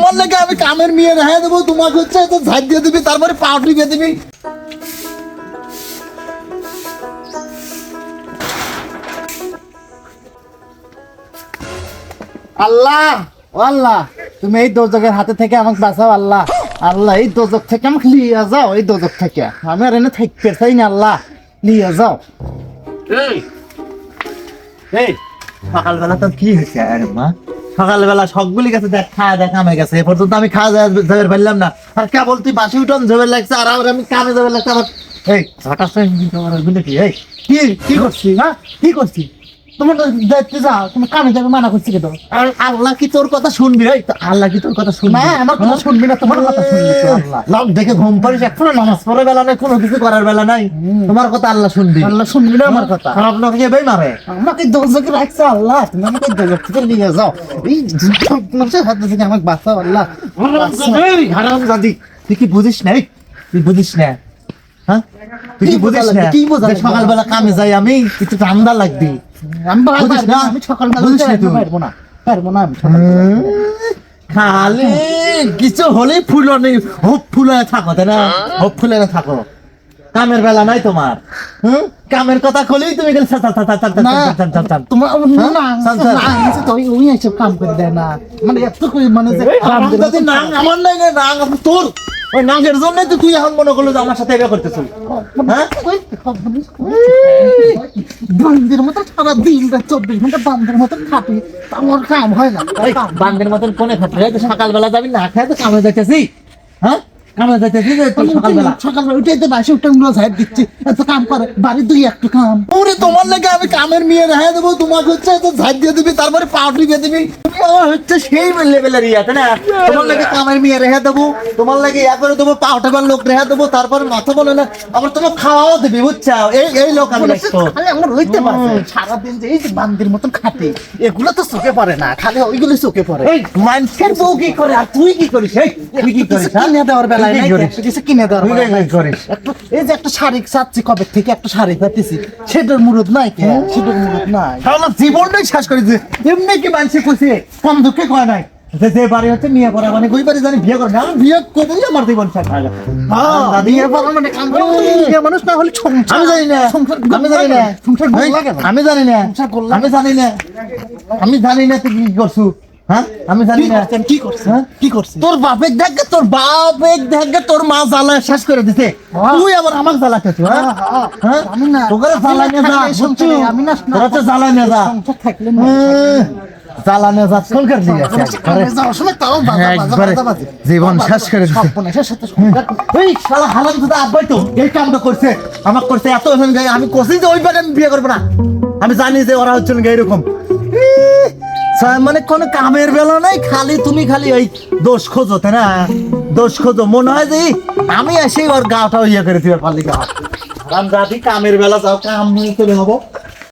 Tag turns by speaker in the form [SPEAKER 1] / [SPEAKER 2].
[SPEAKER 1] তোমার লাগে আমি কামের মেয়ে রেখে দেবো, তোমাকে হচ্ছে তো ঝাঁট দিয়ে দিবি, তারপরে পাউডার দিয়ে দিবি। আল্লাহ ও আল্লাহ, তুমি এই দোজকের হাতে থেকে আমাকে বাঁচাও আল্লাহ। আল্লাহ এই দোজক থেকে আমাকে নিয়ে যাও, এই দোজক থেকে আমি আর এনে থাকতে চাই না, আল্লাহ নিয়ে যাও। এই এই সকালবেলা তো কি হয়েছে? আরে মা সকালবেলা সবগুলি গেছে, দেখ খাওয়া দেখা কামে গেছে, এ পর্যন্ত আমি খাওয়া যাবে পারলাম না। আর কেবল তুই বাসি উঠন যাবে লাগছে, আর আমি কামে যাবে লাগছে আমার। এই হঠাৎ কি এই কি কি করছি? হ্যাঁ কি করছি? তোমার দেখতে যাও, তুমি কামে যাবে মানা করছি কিন্তু। আর আল্লাহ কি তোর কথা শুনবি? এই আল্লাহ কি তোর কথা শুনবি? না আমার কথা শুনবি না, তোমার কথা শুনবি তো আল্লাহ। লোক দেখে ঘুম পাড়িস, এখনো নামাজ পড়ার বেলা নাই, কোনো কিছু করার বেলা নাই, তোমার কথা আল্লাহ শুনবি? আল্লাহ শুনবি না আমার কথা? খারাপ লোক যাবেই মারে আমাকে, দোজকে রাখছে আল্লাহ, তুমি আমাকে দোজক থেকে নিয়ে যাও, এই মানুষের হাত থেকে আমাকে বাঁচাও আল্লাহ। হারাম জাদি, তুই কি বুঝিস না? তুই বুঝিস না? হ্যাঁ তুই কি বুঝিস না? কি বোঝা? সকালবেলা কামে যাই আমি, একটু ঠান্ডা লাগবে। আমি সকালবেলা পারবো না, খালি কিছু হলেই ফুল নেই, হোপ ফুলে থাকো, তাই না? হোপ ফুলে থাকো, কামের বেলা নাই তোমার। কামের কথা কলেই তুমি গেলে কাম করে দেয় না, মানে এত মানে আমার নাই না তোর ওই নাঙ্গের জন্যই তো তুই এখন মনে করলো যে আমার সাথে এবার করতেছ। বান্দির মতো সারা দিন 24 ঘন্টা বান্দির মতো খাটি, আমার কাম হয় না। বান্দির মতন কোনে খাটি? সকালবেলা যাবি না খাই তো কামে যাইতেছি। হ্যাঁ কামে যাইতেছি, সকালবেলা উঠে তো বাসি উঠে ঝাঁট দিচ্ছি, এত কাম করে বাড়ির দুই একটু কাম। ওরে তোমার লাগে আমি কামের মেয়ে রেখে দেবো, তোমাকে হচ্ছে তো ঝাঁট দিয়ে দিবি, তারপরে পাউডার দিয়ে দিবি। হচ্ছে সেই লেভেলের ইয়া, তাই না? তোমার লাগে কামের মেয়ে রেখে দেবো, তোমার লাগে ইয়া করে দেবো, পাউডার লোক রেখে দেবো, তারপরে মাথা বলে না আবার তোমার খাওয়াও দিবি, বুঝছো? এই লোক আমি আমার হইতে পারে সারাদিন যে এই যে বান্দির মতন খাটে, এগুলো তো চোখে পড়ে না, খালি ওইগুলো চোখে পড়ে। এই মানুষের বউ কি করে আর তুই কি করিস? তুই কি করিস? কিনে দেওয়ার বেলায় কিনে দেওয়ার করিস। এই যে একটা শাড়ি চাচ্ছি কবে থেকে, একটা শাড়ি পাচ্ছি, সেটার মুরত নাই, সেটার মুরত নাই, আমার জীবনটাই শেষ করেছে। এমনি কি মানুষে কইছে কম দুঃখে কয় নাই যে বাড়ি হচ্ছে মেয়ে পড়া, মানে ওই বাড়ি জানি বিয়ে করে না, বিয়ে করলেই আমার জীবন শেষ হয়ে গেছে। মানুষ না হলে আমি জানি না, আমি জানি না, আমি জানি না, আমি জানি না, আমি জানি না তুই কি করছু। হ্যাঁ আমি জানি না কি করছিস, কি করছিস? তোর বাপের দেখে, তোর বাপের দেখে তোর মা জ্বালা শেষ করে দিতে, তুই আবার আমাকে জ্বালাতেছ। হ্যাঁ আমি না তোকে জ্বালা নিয়ে যা, আমি না তোরা তো জ্বালা নিয়ে যা, থাকলে জ্বালা নিয়ে যা, সরকার দিয়ে আছে জীবন শেষ করে দিতে। ওই শালা হালাল কথা আব্বাই তো এই কামটা করছে, আমাকে করছে এত। আমি করছি যে ওই বাড়ি আমি বিয়ে করবো না, আমি জানি যে ওরা হচ্ছে এরকম, মানে কোন কামের বেলা নাই, খালি তুমি খালি ওই দোষ খোঁজো, তাই না? দোষ খোঁজো, মনে হয় যে আমি এসে ওর গাটা ইয়ে করে দিবার পারলি। কামের বেলা যাও, কাম নিয়ে চলে হবো।